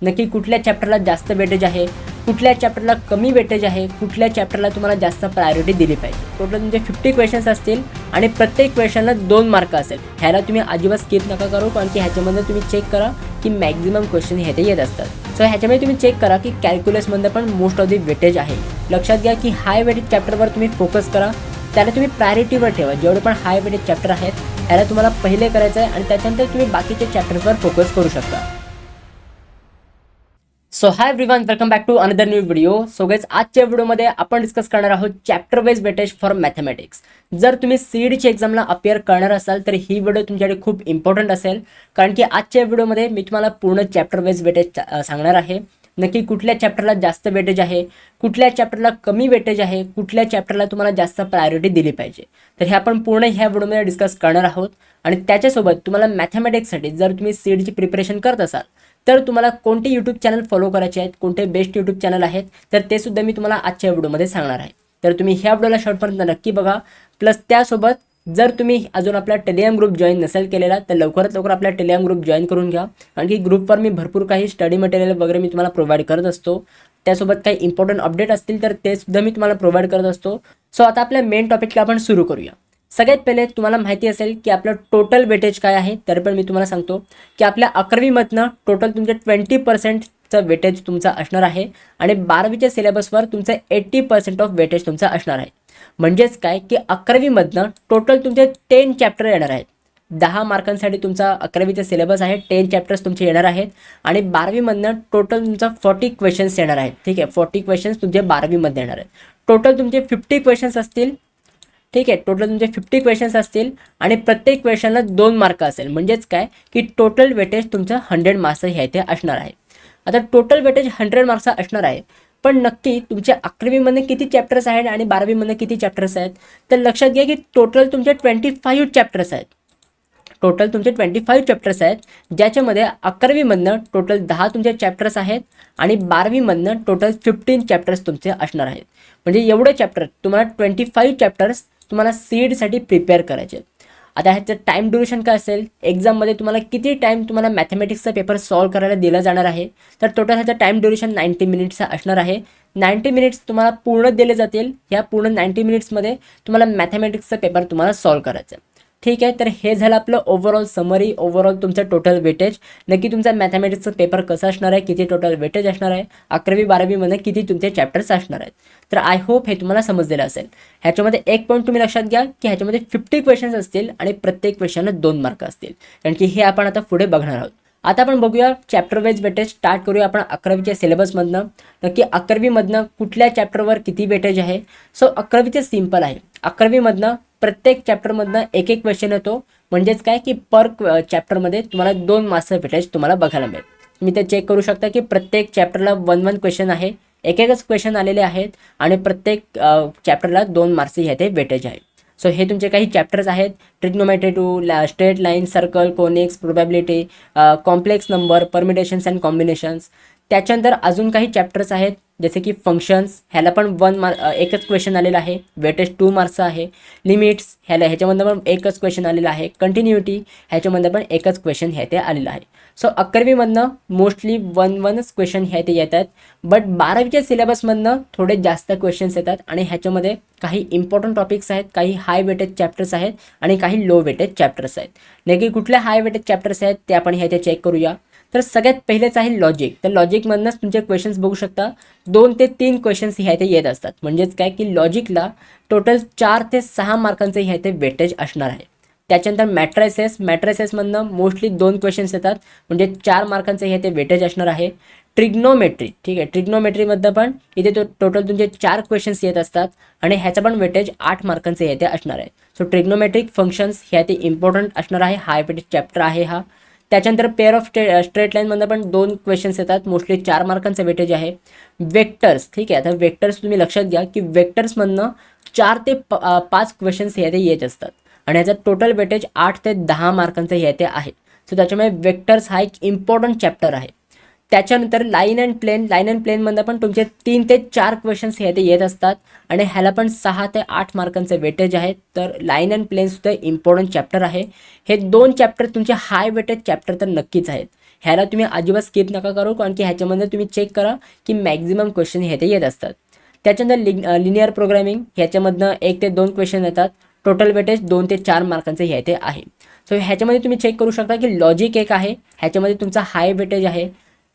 नक्की कुठल्या चॅप्टरला जास्त वेटेज आहे, कुठल्या चॅप्टरला कमी वेटेज आहे, कुठल्या चॅप्टरला तुम्हाला जास्त प्रायोरिटी दिली पाहिजे. टोटल तुमचे 50 क्वेश्चन्स असतील आणि प्रत्येक क्वेश्चनला 2 मार्क असेल. ह्याला तुम्ही अजिबात स्किप नका करू, कारण की ह्याच्यामध्ये तुम्ही चेक करा की मॅक्झिमम क्वेश्चन ह्याचे येत असतात. सो ह्याच्यामध्ये तुम्ही चेक करा की कॅल्क्युलसमध्ये पण मोस्ट ऑफ दी वेटेज आहे. लक्षात घ्या की हाय वेटेज चॅप्टरवर तुम्ही फोकस करा, त्याला तुम्ही प्रायोरिटीवर ठेवा. जेवढे पण हाय वेटेज चॅप्टर आहेत ह्याला तुम्हाला पहिले करायचं आहे आणि त्याच्यानंतर तुम्ही बाकीचे चॅप्टर्सवर फोकस करू शकता. So hi everyone, welcome back to another new video. So guys, आजच्या व्हिडिओमध्ये आपण डिस्कस करणार आहोत chapter wise weightage for mathematics. जर तुम्ही सीईडीची एक्झामला अपियर करणार असाल तर ही व्हिडिओ तुमच्यासाठी खूप इम्पॉर्टंट असेल, कारण की आजच्या व्हिडिओमध्ये मी तुम्हाला पूर्ण चॅप्टर वाईज वेटेज सांगणार आहे. नक्की कुठल्या चॅप्टरला जास्त वेटेज आहे, कुठल्या चॅप्टरला कमी वेटेज आहे, कुठल्या चॅप्टरला तुम्हाला जास्त प्रायोरिटी दिली पाहिजे, तर हे आपण पूर्ण ह्या व्हिडिओमध्ये डिस्कस करणार आहोत. आणि त्याच्यासोबत तुम्हाला मॅथमॅटिक्ससाठी जर तुम्ही सीईडीची प्रिपरेशन करत असाल तर तुम्हाला कोणते यूट्यूब चॅनल फॉलो करायचे आहेत, कोणते बेस्ट यूट्यूब चॅनल आहेत, तर ते सुद्धा मी तुम्हाला आजच्या व्हिडिओमध्ये सांगणार आहे. तर तुम्ही ह्या व्हिडिओला शेवटपर्यंत नक्की बघा. प्लस त्यासोबत जर तुम्ही अजून आपला टेलिग्राम ग्रुप जॉईन नसेल केलेला तर लवकरात लवकर आपला टेलिग्राम ग्रुप जॉईन करून घ्या, कारण की ग्रुपवर मी भरपूर काही स्टडी मटेरियल वगैरे मी तुम्हाला प्रोव्हाइड करत असतो. त्यासोबत काही इम्पॉर्टंट अपडेट असतील तर ते सुद्धा मी तुम्हाला प्रोव्हाइड करत असतो. सो आता आपल्या मेन टॉपिकला आपण सुरू करूया. सगळ्यात पहिले तुम्हाला माहिती असेल की आपलं टोटल वेटेज काय आहे, तर पण मी तुम्हाला सांगतो की आपल्या 11वीमधनं टोटल तुमचे 20% वेटेज तुमचा असणार आहे आणि 12वीच्या सिलेबसवर तुमचं 80% ऑफ वेटेज तुमचा असणार आहे. म्हणजेच काय की 11वीमधनं टोटल तुमचे 10 चॅप्टर येणार आहेत. 10 मार्कांसाठी तुमचा 11वीचा सिलेबस आहे, 10 चॅप्टर्स तुमचे येणार आहेत आणि 12वीमधनं टोटल तुमचा 40 क्वेश्चन्स येणार आहेत. ठीक आहे, 40 क्वेश्चन्स तुमचे 12वीमध्ये येणार आहेत. टोटल तुमचे 50 क्वेश्चन्स असतील. ठीक आहे, टोटल तुमचे 50 क्वेश्चन्स असतील आणि प्रत्येक क्वेश्चनला 2 मार्क असेल. म्हणजेच काय की टोटल वेटेज तुमचं 100 मार्क्स हे इथे असणार आहे. आता टोटल वेटेज 100 मार्क्स असणार आहे, पण नक्की तुमच्या 11वीमध्ये किती चॅप्टर्स आहेत आणि 12वीमध्ये किती चॅप्टर्स आहेत, तर लक्षात घ्या की टोटल तुमचे 25 चॅप्टर्स आहेत. टोटल तुमचे 25 चॅप्टर्स आहेत, ज्याच्यामध्ये 11वीमधनं टोटल 10 तुमचे चॅप्टर्स आहेत आणि 12वीमधनं टोटल 15 चॅप्टर्स तुमचे असणार आहेत. म्हणजे एवढे चॅप्टर तुम्हाला 25 चॅप्टर्स तुम्हाला सीईडीसाठी प्रिपेअर करायचे. आता ह्याचं टाईम ड्युरेशन काय असेल, एक्झाममध्ये तुम्हाला किती टाईम तुम्हाला मॅथमॅटिक्सचा पेपर सॉल्व करायला दिला जाणार आहे, तर टोटल ह्याचं टाईम ड्युरेशन 90 मिनिट्सचा असणार आहे. 90 मिनिट्स तुम्हाला पूर्ण दिले जातील. ह्या पूर्ण 90 मिनिट्समध्ये तुम्हाला मॅथमॅटिक्सचा पेपर तुम्हाला सॉल्व करायचा आहे. ठीक आहे, तर हे झालं आपलं ओव्हरऑल समरी, ओव्हरऑल तुमचं टोटल वेटेज. नक्की तुमचा मॅथमॅटिक्सचा पेपर कसा असणार आहे, किती टोटल वेटेज असणार आहे, 11वी 12वीमध्ये किती तुमचे चॅप्टर्स असणार आहेत. तर आय होप हे तुम्हाला समजलेलं असेल. ह्याच्यामध्ये एक पॉईंट तुम्ही लक्षात घ्या की ह्याच्यामध्ये 50 क्वेश्चन्स असतील आणि प्रत्येक क्वेश्चनला 2 मार्क असतील, कारण की हे आपण आता पुढे बघणार आहोत. आता आपण बघूया चॅप्टर वाईज वेटेज. स्टार्ट करूया आपण 11वीच्या सिलेबसमधनं. नक्की 11वीमधनं कुठल्या चॅप्टरवर किती वेटेज आहे. सो 11वीचे सिम्पल आहे. 11वीमधनं प्रत्येक चॅप्टरमधनं एक क्वेश्चन येतो. म्हणजेच काय की पर चॅप्टरमध्ये तुम्हाला 2 मार्क्सचं वेटेज तुम्हाला बघायला मिळेल. तुम्ही ते चेक करू शकता की प्रत्येक चॅप्टरला 1 क्वेश्चन आहे, एकच क्वेश्चन आलेले आहेत आणि प्रत्येक चॅप्टरला 2 मार्क्सचे ह्याचे वेटेज आहे. सो हे तुमचे काही चॅप्टर्स आहेत. Trigonometry 2, straight line, circle, conics, probability, complex number, permutations and combinations. त्याच्यानंतर अजून काही चॅप्टर्स आहेत जसे की फंक्शन्स, ह्याला पण एकच क्वेश्चन आलेला आहे, वेटेज 2 मार्क्सचा आहे. लिमिट्स ह्याच्यामध्ये पण एकच क्वेश्चन आलेला आहे. कंटिन्युटी ह्याच्यामध्ये पण एकच क्वेश्चन ह्याचे आलेलं आहे. सो 11वीमधनं मोस्टली 1 क्वेश्चन ह्याचे येत आहेत, बट 12वीच्या सिलेबसमधनं थोडे जास्त क्वेश्चन्स येतात आणि ह्याच्यामध्ये काही इम्पॉर्टंट टॉपिक्स आहेत, काही हाय वेटेज चॅप्टर्स आहेत आणि काही लो वेटेज चॅप्टर्स आहेत. नक्की कुठले हाय वेटेज चॅप्टर्स आहेत ते आपण ह्याचे चेक करूया. तर सगळ्यात पहिलेच आहे लॉजिक. तर लॉजिकमधनंच तुमचे क्वेश्चन्स बघू शकता. 2 ते 3 क्वेश्चन्स ह्याचे येत असतात. म्हणजेच काय की लॉजिकला टोटल 4 ते 6 मार्कांचे ह्याचे वेटेज असणार आहे. त्याच्यानंतर मॅट्रायसेसमधनं मोस्टली 2 क्वेश्चन्स येतात, म्हणजे 4 मार्कांचे ह्याचे वेटेज असणार आहे. ट्रिग्नोमेट्री, ठीक आहे, ट्रिग्नोमेट्रीमधनं पण इथे टोटल तुमचे 4 क्वेश्चन्स येत असतात आणि ह्याचं पण वेटेज 8 मार्कांचे ह्याचे असणार आहे. सो ट्रिग्नोमेट्रिक फंक्शन्स ह्याचे इम्पॉर्टंट असणार आहे, हाय वेटेज चॅप्टर आहे हा. त्याच्यानंतर पेअर ऑफ स्ट्रेट लाईनमधनं पण 2 क्वेश्चन्स येतात, मोस्टली 4 मार्कांचं वेटेज आहे. वेक्टर्स, ठीक आहे, आता वेक्टर्स तुम्ही लक्षात घ्या की वेक्टर्समधनं 4 ते 5 क्वेश्चन्स ह्याचे येत असतात आणि ह्याचं टोटल वेटेज 8 ते 10 मार्कांचं ह्याचे आहे. सो त्याच्यामुळे वेक्टर्स हा एक इम्पॉर्टंट चॅप्टर आहे. त्याच्यानंतर लाईन अँड प्लेनमधनं पण तुमचे 3 ते 4 क्वेश्चन्स ह्याचे येत असतात आणि ह्याला पण 6 ते 8 मार्कांचं वेटेज आहे. तर लाईन अँड प्लेनसुद्धा इम्पॉर्टंट चॅप्टर आहे. हे 2 चॅप्टर तुमचे हाय वेटेज चॅप्टर तर नक्कीच आहेत. ह्याला तुम्ही अजिबात स्किप नका करू, कारण की ह्याच्यामध्ये तुम्ही चेक करा की मॅक्झिमम क्वेश्चन हे ते येत असतात. त्याच्यानंतर लिनियर प्रोग्रामिंग ह्याच्यामधनं 1 ते 2 क्वेश्चन येतात. टोटल वेटेज 2 ते 4 मार्कांचं हे ते आहे. सो ह्याच्यामध्ये तुम्ही चेक करू शकता की लॉजिक एक आहे, ह्याच्यामध्ये तुमचा हाय वेटेज आहे.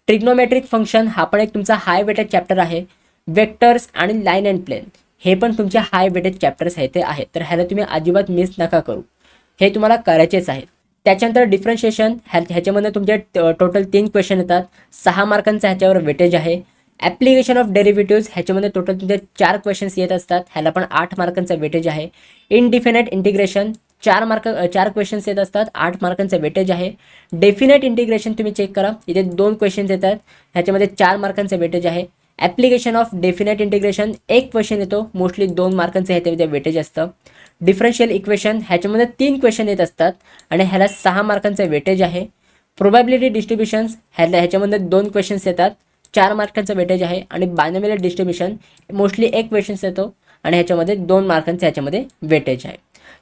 ट्रिग्नोमेट्रिक फंक्शन हा पण एक तुमचा हाय वेटेज चॅप्टर आहे. वेक्टर्स आणि लाईन अँड प्लेन हे पण तुमचे हाय वेटेज चॅप्टर्स हे ते आहेत. तर ह्याला तुम्ही अजिबात मिस नका करू, हे तुम्हाला करायचेच आहेत. त्याच्यानंतर डिफरन्शिएशन ह्याच्यामध्ये तुमचे टोटल 3 क्वेश्चन येतात. 6 मार्कांचा ह्याच्यावर वेटेज आहे. ॲप्लिकेशन ऑफ डेरिव्हेटिव्स ह्याच्यामध्ये टोटल तुमचे 4 क्वेश्चन्स येत असतात, ह्याला पण 8 मार्कांचा वेटेज आहे. इनडिफिनाइट इंटिग्रेशन 4 क्वेश्चन्स येत असतात, 8 मार्कांचा वेटेज आहे. डेफिनेट इंटिग्रेशन तुम्ही चेक करा, इथे 2 क्वेश्चन्स येतात, ह्याच्यामध्ये 4 मार्कांचा वेटेज आहे. Application of definite integration 1 question येतो, मोस्टली 2 मार्कांचं ह्याच्यामध्ये वेटेज असतं. डिफरन्शियल इक्वेशन ह्याच्यामध्ये 3 क्वेश्चन येत असतात आणि ह्याला 6 मार्कांचं वेटेज आहे. प्रोबॅबिलिटी डिस्ट्रीब्युशन्स ह्याच्यामध्ये 2 क्वेश्चन्स येतात, 4 मार्कांचं वेटेज आहे. आणि बायनॉमियल डिस्ट्रीब्युशन मोस्टली 1 क्वेश्चन्स येतो आणि ह्याच्यामध्ये 2 मार्कांचं ह्याच्यामध्ये वेटेज आहे.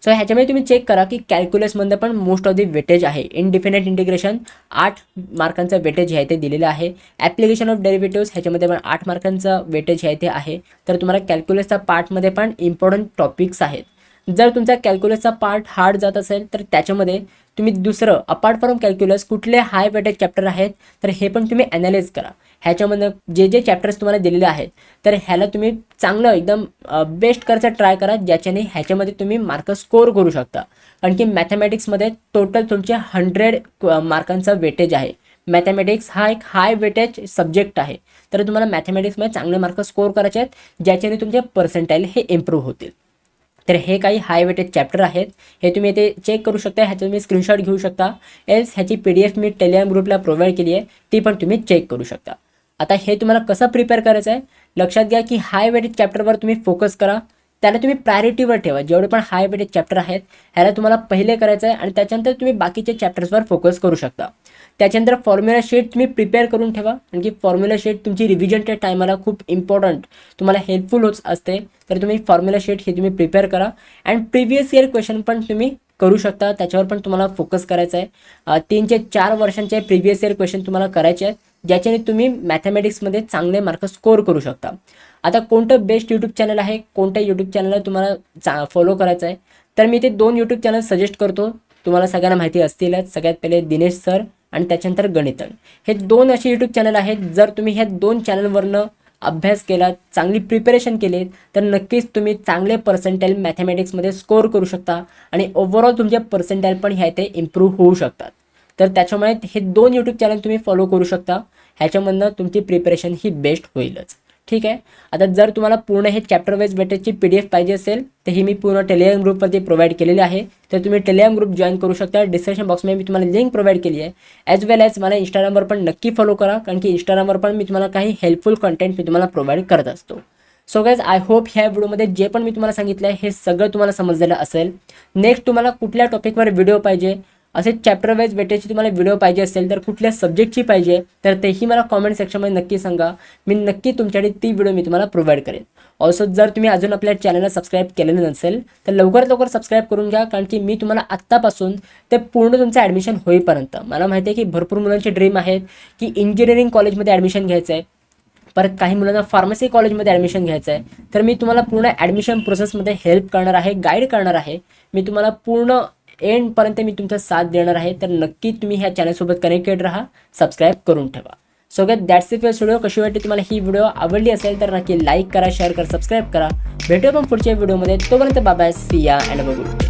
सो ह्याच्यामध्ये तुम्ही चेक करा की कॅल्क्युलसमध्ये पण मोस्ट ऑफ दी वेटेज आहे. इनडिफिनाइट इंटिग्रेशन 8 मार्कांचं वेटेज हे ते दिलेलं आहे. ॲप्लिकेशन ऑफ डेरिव्हेटिव्स ह्याच्यामध्ये पण 8 मार्कांचं वेटेज हे ते आहे. तर तुम्हाला कॅल्क्युलसचा पार्टमध्ये पण इम्पॉर्टंट टॉपिक्स आहेत. जर तुमचा कॅल्क्युलसचा पार्ट हार्ड जात असेल तर त्याच्यामध्ये तुम्ही दुसरं अपार्ट फ्रॉम कॅल्क्युलस कुठले हाय वेटेज चॅप्टर आहेत तर हे पण तुम्ही ॲनालाइज करा. ह्याच्यामध्ये जे चॅप्टर्स तुम्हाला दिलेले आहेत तर ह्याला तुम्ही चांगलं एकदम बेस्ट करायचं ट्राय करा, ज्याच्याने ह्याच्यामध्ये तुम्ही मार्क स्कोर करू शकता. कारण की मॅथमॅटिक्समध्ये टोटल तुमचे 100 मार्कांचा वेटेज आहे. मॅथमॅटिक्स हा एक हाय वेटेज सब्जेक्ट आहे, तर तुम्हाला मॅथमॅटिक्समध्ये चांगले मार्क स्कोर करायचे आहेत, ज्याच्याने तुमचे पर्सेंटाईल हे इम्प्रूव्ह होतील. तर हे काही हाय वेटेज चॅप्टर आहेत, हे तुम्ही इथे चेक करू शकता. ह्याचं तुम्ही स्क्रीनशॉट घेऊ शकता, एल्स ह्याची PDF मी टेलिग्राम ग्रुपला प्रोव्हाइड केली आहे, ती पण तुम्ही चेक करू शकता. आता हे तुम्हाला कसं प्रिपेअर करायचं आहे, लक्षात घ्या की हाय वेटेज चॅप्टरवर तुम्ही फोकस करा, त्याला तुम्ही प्रायोरिटीवर ठेवा. जेवढे पण हाय वेटेज चॅप्टर आहेत ह्याला तुम्हाला पहिले करायचं आहे आणि त्याच्यानंतर तुम्ही बाकीचे चॅप्टर्सवर फोकस करू शकता. त्याच्यानंतर फॉर्म्युला शीट तुम्ही प्रिपेअर करून ठेवा, कारण की फॉर्म्युला शीट तुमची रिव्हिजनच्या टायमाला खूप इम्पॉर्टंट तुम्हाला हेल्पफुल होत असते. तर तुम्ही फॉर्म्युला शीट हे तुम्ही प्रिपेअर करा. अँड प्रिव्हियस इयर क्वेश्चन पण तुम्ही करू शकता, त्याच्यावर पण तुम्हाला फोकस करायचा आहे. 3 ते 4 वर्षांचे प्रिव्हियस इयर क्वेश्चन तुम्हाला करायचे आहेत, ज्याच्याने तुम्ही मॅथमॅटिक्समध्ये चांगले मार्क स्कोर करू शकता. आता कोणतं बेस्ट यूट्यूब चॅनल आहे, कोणत्या यूट्यूब चॅनलला तुम्हाला फॉलो करायचं आहे, तर मी ते 2 यूट्यूब चॅनल सजेस्ट करतो. तुम्हाला सगळ्यांना माहिती असतीलच. सगळ्यात पहिले दिनेश सर आणि त्याच्यानंतर गणितन, हे 2 असे यूट्यूब चॅनल आहेत. जर तुम्ही ह्या 2 चॅनलवरनं अभ्यास केला, चांगली प्रिपरेशन केली, तर नक्कीच तुम्ही चांगले पर्सेंटाईल मॅथमॅटिक्समध्ये स्कोर करू शकता आणि ओव्हरऑल तुमचे पर्सेंटाईल पण ह्या ते इम्प्रूव्ह होऊ शकतात. तर त्याच्यामुळे हे 2 यूट्यूब चॅनल तुम्ही फॉलो करू शकता. ह्याच्यामधनं तुमची प्रिपरेशन ही बेस्ट होईलच. ठीक आहे. आता जर तुम्हाला पूर्ण हे चॅप्टर वाईज वेटेजची PDF पाहिजे असेल तर ही मी पूर्ण टेलिग्राम ग्रुपवरती प्रोव्हाइड केलेली आहे. तर तुम्ही टेलिग्राम ग्रुप जॉईन करू शकता. डिस्क्रिप्शन बॉक्समध्ये मी तुम्हाला लिंक प्रोव्हाइड केली आहे. ॲज वेल ॲज मला इंस्टाग्रामवर पण नक्की फॉलो करा, कारण की इंस्टाग्रामवर पण मी तुम्हाला काही हेल्पफुल कंटेंट मी तुम्हाला प्रोव्हाइड करत असतो. सो गाइज, आय होप ह्या व्हिडिओमध्ये जे पण मी तुम्हाला सांगितलं आहे हे सगळं तुम्हाला समजलेलं असेल. नेक्स्ट तुम्हाला कुठल्या टॉपिकवर व्हिडिओ पाहिजे, असे चॅप्टर वाईज वेटेजची तुम्हाला व्हिडिओ पाहिजे असेल तर कुठल्या सब्जेक्टची पाहिजे तर तेही मला कॉमेंट सेक्शनमध्ये नक्की सांगा. मी नक्की तुमच्याकडे ती व्हिडिओ मी तुम्हाला प्रोव्हाइड करेन. ऑल्सो जर तुम्ही अजून आपल्या चॅनलला सबस्क्राईब केलेलं नसेल तर लवकरात लवकर सबस्क्राईब करून घ्या, कारण की मी तुम्हाला आत्तापासून ते पूर्ण तुमचं ॲडमिशन होईपर्यंत, मला माहिती आहे की भरपूर मुलांचे ड्रीम आहेत की इंजिनिअरिंग कॉलेजमध्ये ॲडमिशन घ्यायचं आहे, परत काही मुलांना फार्मसी कॉलेजमध्ये ॲडमिशन घ्यायचं आहे. तर मी तुम्हाला पूर्ण ॲडमिशन प्रोसेसमध्ये हेल्प करणार आहे, गाईड करणार आहे. मी तुम्हाला पूर्ण एंडपर्यंत मी तुमचा साथ देणार आहे. तर नक्की तुम्ही ह्या चॅनलसोबत कनेक्टेड राहा, सबस्क्राईब करून ठेवा. So guys, that's it for video. कशी वाटते तुम्हाला ही व्हिडिओ, आवडली असेल तर नक्की लाईक करा, शेअर करा, सबस्क्राईब करा. भेटूया पण पुढच्या व्हिडिओमध्ये. तोपर्यंत बाय बाय, सी या अँड बाय.